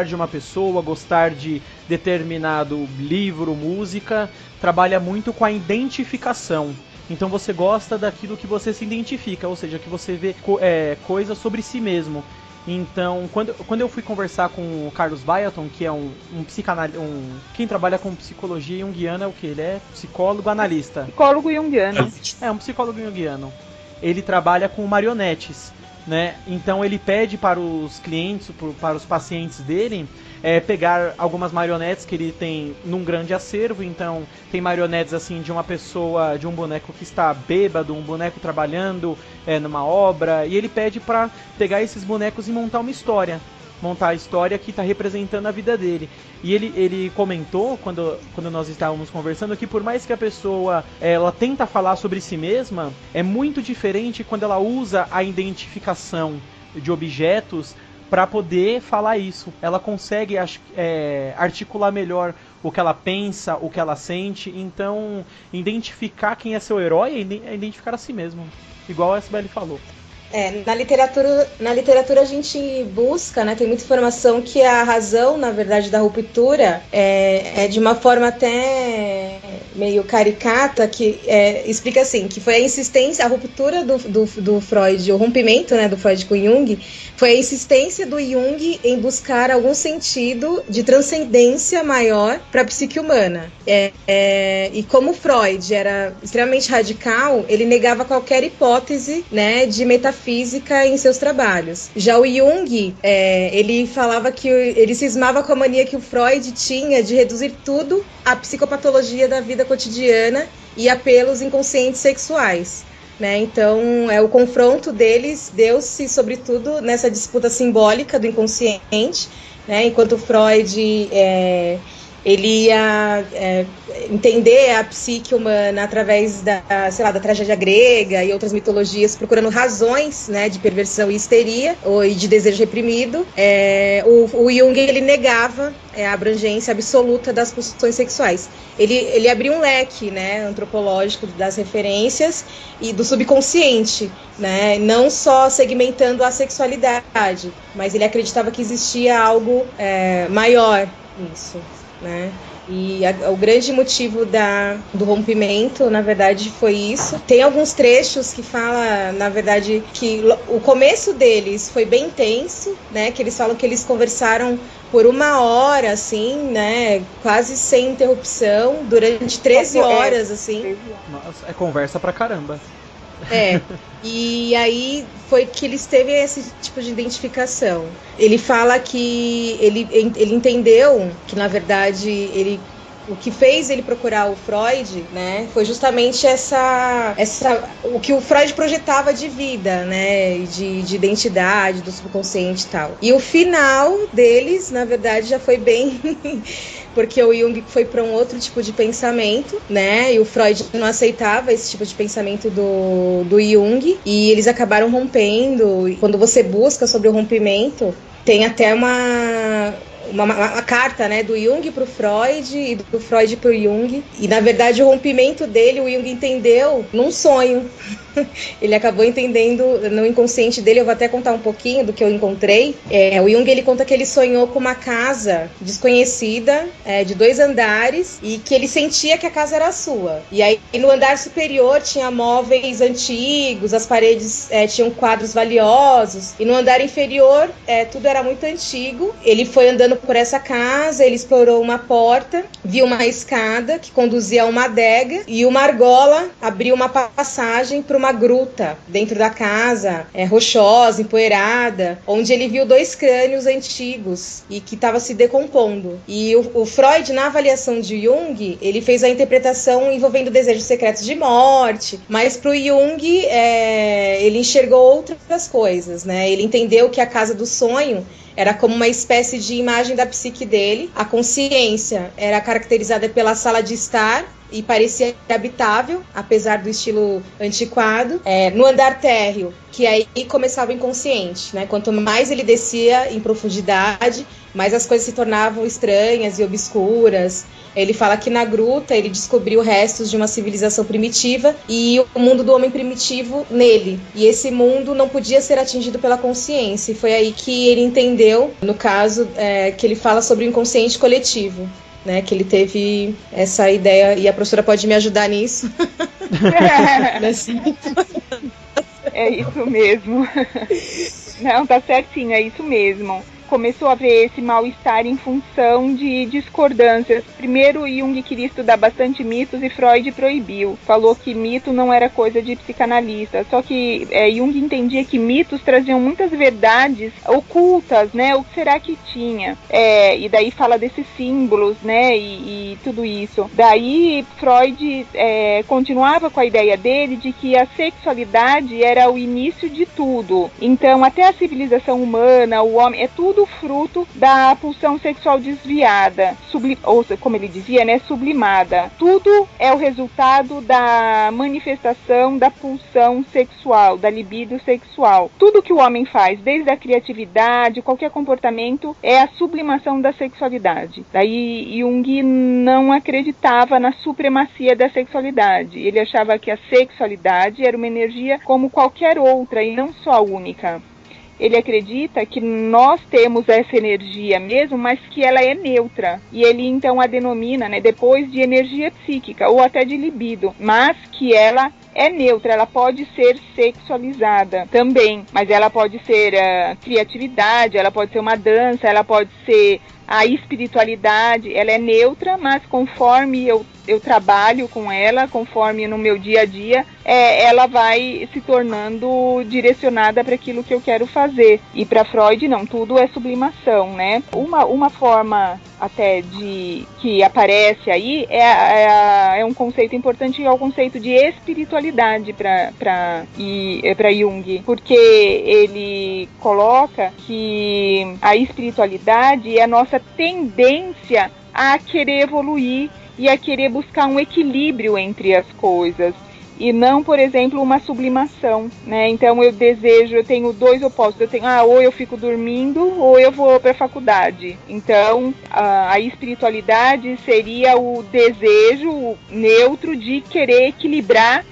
de uma pessoa, gostar de determinado livro, música, trabalha muito com a identificação. Então você gosta daquilo que você se identifica, ou seja, que você vê coisas sobre si mesmo. Então, quando eu fui conversar com o Carlos Bailton, que é um psicanalista, quem trabalha com psicologia junguiana, é o que? Ele é psicólogo analista. Psicólogo junguiano. Um psicólogo junguiano. Ele trabalha com marionetes. né? Então ele pede para os clientes, para os pacientes dele, pegar algumas marionetes que ele tem num grande acervo. Então tem marionetes assim de uma pessoa, de um boneco que está bêbado, um boneco trabalhando numa obra, e ele pede para pegar esses bonecos e montar uma história. Montar a história que está representando a vida dele. E ele comentou, quando nós estávamos conversando, que por mais que a pessoa ela tenta falar sobre si mesma, é muito diferente quando ela usa a identificação de objetos para poder falar isso. Ela consegue articular melhor o que ela pensa, o que ela sente. Então, identificar quem é seu herói é identificar a si mesmo. Igual a SBL falou. Na literatura a gente busca, né, tem muita informação que a razão, na verdade, da ruptura é de uma forma até meio caricata, que explica assim, que foi a insistência, a ruptura do Freud, o rompimento, né, do Freud com Jung, foi a insistência do Jung em buscar algum sentido de transcendência maior para a psique humana. E como Freud era extremamente radical, ele negava qualquer hipótese, né, de metafísica em seus trabalhos. Já o Jung, ele falava que ele cismava com a mania que o Freud tinha de reduzir tudo à psicopatologia da vida cotidiana e apelos inconscientes sexuais. Né? Então, o confronto deles deu-se, sobretudo, nessa disputa simbólica do inconsciente, né? Enquanto Freud ele ia entender a psique humana através da tragédia grega e outras mitologias, procurando razões, né, de perversão e histeria, e de desejo reprimido. O Jung, ele negava a abrangência absoluta das pulsões sexuais. Ele abriu um leque, né, antropológico das referências e do subconsciente, né, não só segmentando a sexualidade, mas ele acreditava que existia algo maior nisso. Né? E o grande motivo do rompimento, na verdade, foi isso. Tem alguns trechos que fala, na verdade, que o começo deles foi bem intenso, né? Que eles falam que eles conversaram por 1 hora, assim, né? Quase sem interrupção, durante 13 horas, assim. Nossa, é conversa pra caramba. E aí foi que eles teve esse tipo de identificação. Ele fala que ele entendeu que, na verdade, o que fez ele procurar o Freud, né, foi justamente o que o Freud projetava de vida, né, de identidade, do subconsciente e tal. E o final deles, na verdade, já foi bem... porque o Jung foi para um outro tipo de pensamento, né, e o Freud não aceitava esse tipo de pensamento do Jung, e eles acabaram rompendo. E quando você busca sobre o rompimento, tem até uma carta, né, do Jung pro Freud e do Freud pro Jung. E, na verdade, o rompimento dele, o Jung entendeu num sonho. Ele acabou entendendo no inconsciente dele. Eu vou até contar um pouquinho do que eu encontrei. O Jung, ele conta que ele sonhou com uma casa desconhecida, de 2 andares, e que ele sentia que a casa era sua. E aí, no andar superior, tinha móveis antigos, as paredes tinham quadros valiosos, e no andar inferior, tudo era muito antigo. Ele foi andando por essa casa, ele explorou uma porta, viu uma escada que conduzia a uma adega, e uma argola abriu uma passagem para uma gruta dentro da casa, rochosa, empoeirada, onde ele viu 2 crânios antigos e que estava se decompondo. E o Freud, na avaliação de Jung, ele fez a interpretação envolvendo desejos secretos de morte, mas para o Jung ele enxergou outras coisas, né? Ele entendeu que a casa do sonho era como uma espécie de imagem da psique dele. A consciência era caracterizada pela sala de estar e parecia habitável, apesar do estilo antiquado. No andar térreo, que aí começava o inconsciente, né? Quanto mais ele descia em profundidade, mais as coisas se tornavam estranhas e obscuras. Ele fala que na gruta ele descobriu restos de uma civilização primitiva e o mundo do homem primitivo nele. E esse mundo não podia ser atingido pela consciência. E foi aí que ele entendeu, no caso, que ele fala sobre o inconsciente coletivo, né? Que ele teve essa ideia, e a professora pode me ajudar nisso. É isso mesmo. Não, tá certinho, é isso mesmo. começou a ver esse mal-estar em função de discordâncias. Primeiro, Jung queria estudar bastante mitos e Freud proibiu. Falou que mito não era coisa de psicanalista. Só que Jung entendia que mitos traziam muitas verdades ocultas, né? O que será que tinha? E daí fala desses símbolos, né? E tudo isso. Daí Freud continuava com a ideia dele de que a sexualidade era o início de tudo. Então, até a civilização humana, o homem, é tudo fruto da pulsão sexual desviada, ou como ele dizia, né, sublimada. Tudo é o resultado da manifestação da pulsão sexual, da libido sexual. Tudo que o homem faz, desde a criatividade, qualquer comportamento, é a sublimação da sexualidade. Daí Jung não acreditava na supremacia da sexualidade. Ele achava que a sexualidade era uma energia como qualquer outra e não só a única. Ele acredita que nós temos essa energia mesmo, mas que ela é neutra. E ele então a denomina, né, depois de energia psíquica ou até de libido, mas que ela é neutra, ela pode ser sexualizada também, mas ela pode ser criatividade, ela pode ser uma dança, ela pode ser a espiritualidade, ela é neutra, mas conforme eu trabalho com ela, conforme no meu dia a dia, ela vai se tornando direcionada para aquilo que eu quero fazer. E para Freud, não, tudo é sublimação, né? Uma forma até de que aparece aí é um conceito importante, que é o conceito de espiritualidade para Jung, porque ele coloca que a espiritualidade é a nossa tendência a querer evoluir e a querer buscar um equilíbrio entre as coisas, e não, por exemplo, uma sublimação, né? Então eu tenho dois opostos, eu tenho, ou eu fico dormindo ou eu vou para a faculdade. Então a espiritualidade seria o desejo neutro de querer equilibrar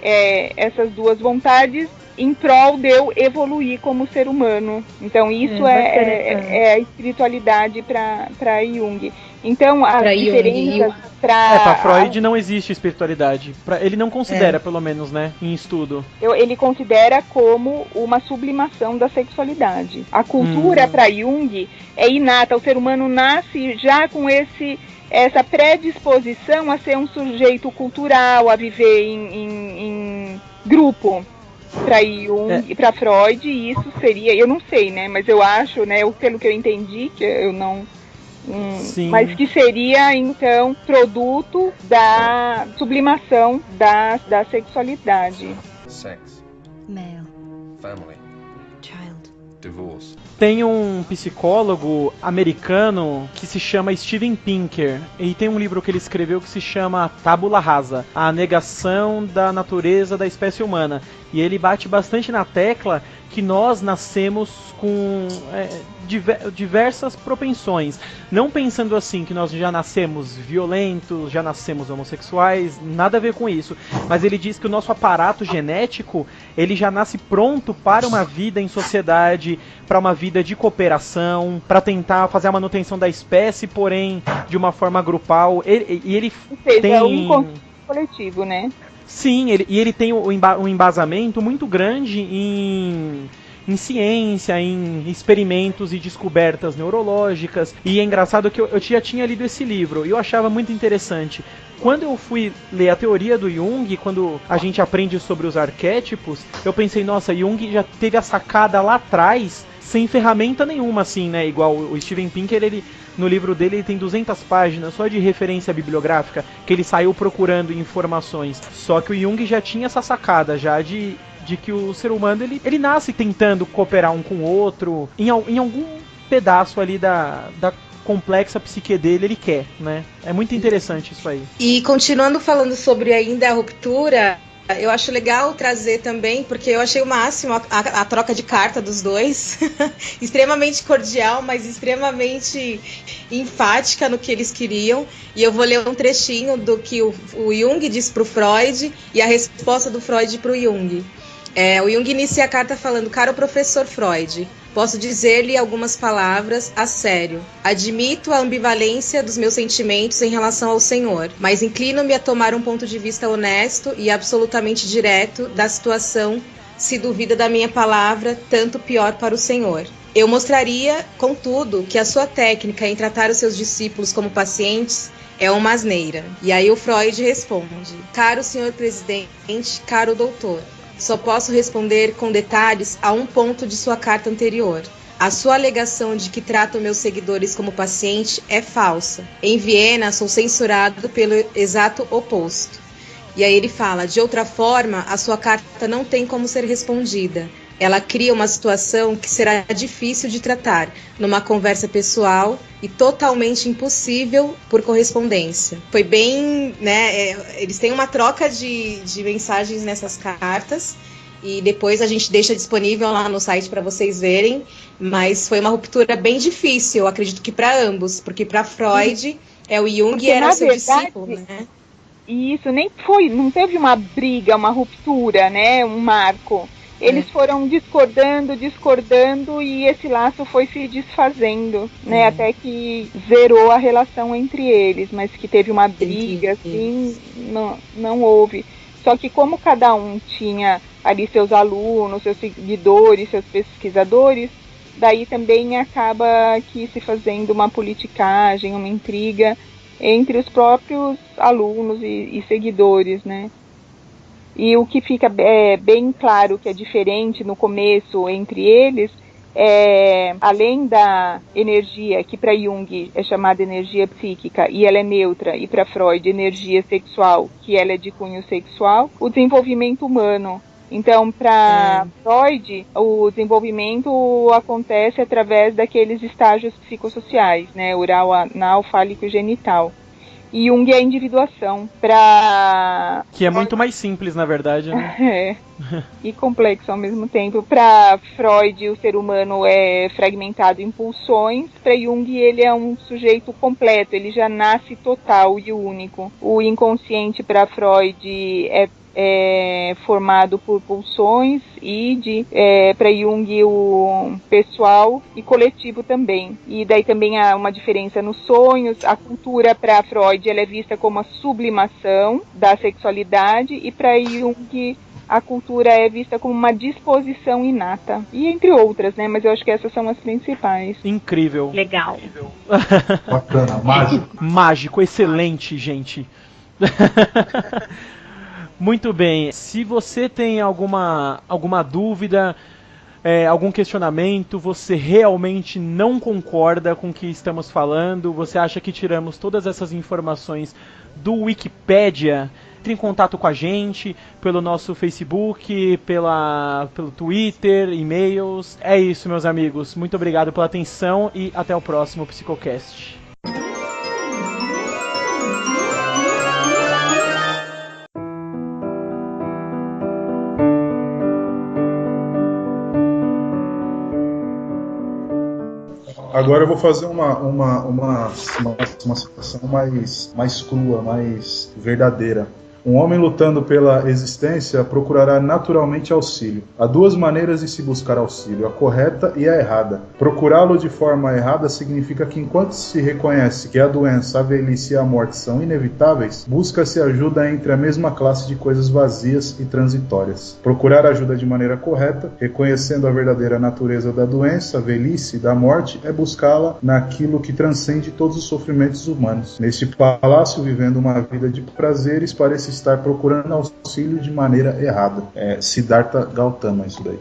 essas duas vontades em prol de eu evoluir como ser humano. Então isso é a espiritualidade para Jung. Então as diferenças para Freud não existe espiritualidade. Ele não considera, pelo menos, né, em estudo. Ele considera como uma sublimação da sexualidade. A cultura para Jung é inata. O ser humano nasce já com essa predisposição a ser um sujeito cultural, a viver em grupo. Para Jung e para Freud, isso seria, eu não sei, né, mas eu acho, né, pelo que eu entendi, que eu não, mas que seria então produto da sublimação da sexualidade. Sex. Male. Family. Child. Divorce. Tem um psicólogo americano que se chama Steven Pinker, e tem um livro que ele escreveu que se chama Tábula Rasa, a negação da natureza da espécie humana. E ele bate bastante na tecla que nós nascemos com diversas propensões. Não pensando assim que nós já nascemos violentos, já nascemos homossexuais, nada a ver com isso. Mas ele diz que o nosso aparato genético, ele já nasce pronto para uma vida em sociedade, para uma vida de cooperação, para tentar fazer a manutenção da espécie, porém de uma forma grupal. Ele tem... é um conceito coletivo, né? Sim, ele tem um embasamento muito grande em ciência, em experimentos e descobertas neurológicas. E é engraçado que eu já tinha lido esse livro e eu achava muito interessante. Quando eu fui ler a teoria do Jung, quando a gente aprende sobre os arquétipos, eu pensei, nossa, Jung já teve a sacada lá atrás, sem ferramenta nenhuma, assim, né? Igual o Steven Pinker, no livro dele ele tem 200 páginas só de referência bibliográfica, que ele saiu procurando informações. Só que o Jung já tinha essa sacada, já de que o ser humano, ele nasce tentando cooperar um com o outro, em algum pedaço ali da complexa psique dele, ele quer, né? É muito interessante isso aí. E continuando falando sobre ainda a ruptura, eu acho legal trazer também, porque eu achei o máximo a troca de carta dos dois, extremamente cordial, mas extremamente enfática no que eles queriam, e eu vou ler um trechinho do que o Jung disse para o Freud e a resposta do Freud para o Jung. O Jung inicia a carta falando: caro professor Freud, posso dizer-lhe algumas palavras a sério. Admito a ambivalência dos meus sentimentos em relação ao Senhor, mas inclino-me a tomar um ponto de vista honesto e absolutamente direto da situação. Se duvida da minha palavra, tanto pior para o Senhor. Eu mostraria, contudo, que a sua técnica em tratar os seus discípulos como pacientes é uma asneira. E aí o Freud responde: caro senhor presidente, caro doutor, só posso responder com detalhes a um ponto de sua carta anterior. A sua alegação de que trato meus seguidores como paciente é falsa. Em Viena, sou censurado pelo exato oposto. E aí ele fala: de outra forma, a sua carta não tem como ser respondida. Ela cria uma situação que será difícil de tratar numa conversa pessoal e totalmente impossível por correspondência. Foi bem, né? Eles têm uma troca de mensagens nessas cartas e depois a gente deixa disponível lá no site para vocês verem. Mas foi uma ruptura bem difícil, eu acredito que para ambos, porque para Freud o Jung porque, era seu discípulo, né? Isso não teve uma briga, uma ruptura, né? Um marco. Eles foram discordando e esse laço foi se desfazendo, né? Até que zerou a relação entre eles, mas que teve uma briga, assim, não houve. Só que como cada um tinha ali seus alunos, seus seguidores, seus pesquisadores, daí também acaba aqui se fazendo uma politicagem, uma intriga entre os próprios alunos e seguidores, né? E o que fica bem claro que é diferente no começo entre eles é, além da energia, que para Jung é chamada energia psíquica e ela é neutra, e para Freud energia sexual, que ela é de cunho sexual, o desenvolvimento humano. Então, para Freud, o desenvolvimento acontece através daqueles estágios psicossociais, né? Oral, anal, fálico e genital. E Jung é a individuação. Que é muito mais simples, na verdade, né? E complexo ao mesmo tempo. Para Freud, o ser humano é fragmentado em pulsões. Para Jung, ele é um sujeito completo, ele já nasce total e único. O inconsciente para Freud é formado por pulsões e para Jung o pessoal e coletivo também. E daí também há uma diferença nos sonhos. A cultura para Freud ela é vista como a sublimação da sexualidade e para Jung a cultura é vista como uma disposição inata. E entre outras, né? Mas eu acho que essas são as principais. Incrível. Legal. Bacana, mágico. Mágico, excelente, gente. Muito bem, se você tem alguma dúvida, algum questionamento, você realmente não concorda com o que estamos falando, você acha que tiramos todas essas informações do Wikipedia, entre em contato com a gente pelo nosso Facebook, pelo Twitter, e-mails. É isso, meus amigos. Muito obrigado pela atenção e até o próximo Psicocast. Agora eu vou fazer uma situação mais crua, mais verdadeira. Um homem lutando pela existência procurará naturalmente auxílio. Há duas maneiras de se buscar auxílio, a correta e a errada. Procurá-lo de forma errada significa que enquanto se reconhece que a doença, a velhice e a morte são inevitáveis, busca-se ajuda entre a mesma classe de coisas vazias e transitórias. Procurar ajuda de maneira correta, reconhecendo a verdadeira natureza da doença, a velhice e da morte, é buscá-la naquilo que transcende todos os sofrimentos humanos. Neste palácio, vivendo uma vida de prazeres, parece estar procurando auxílio de maneira errada. Siddhartha Gautama, isso daí.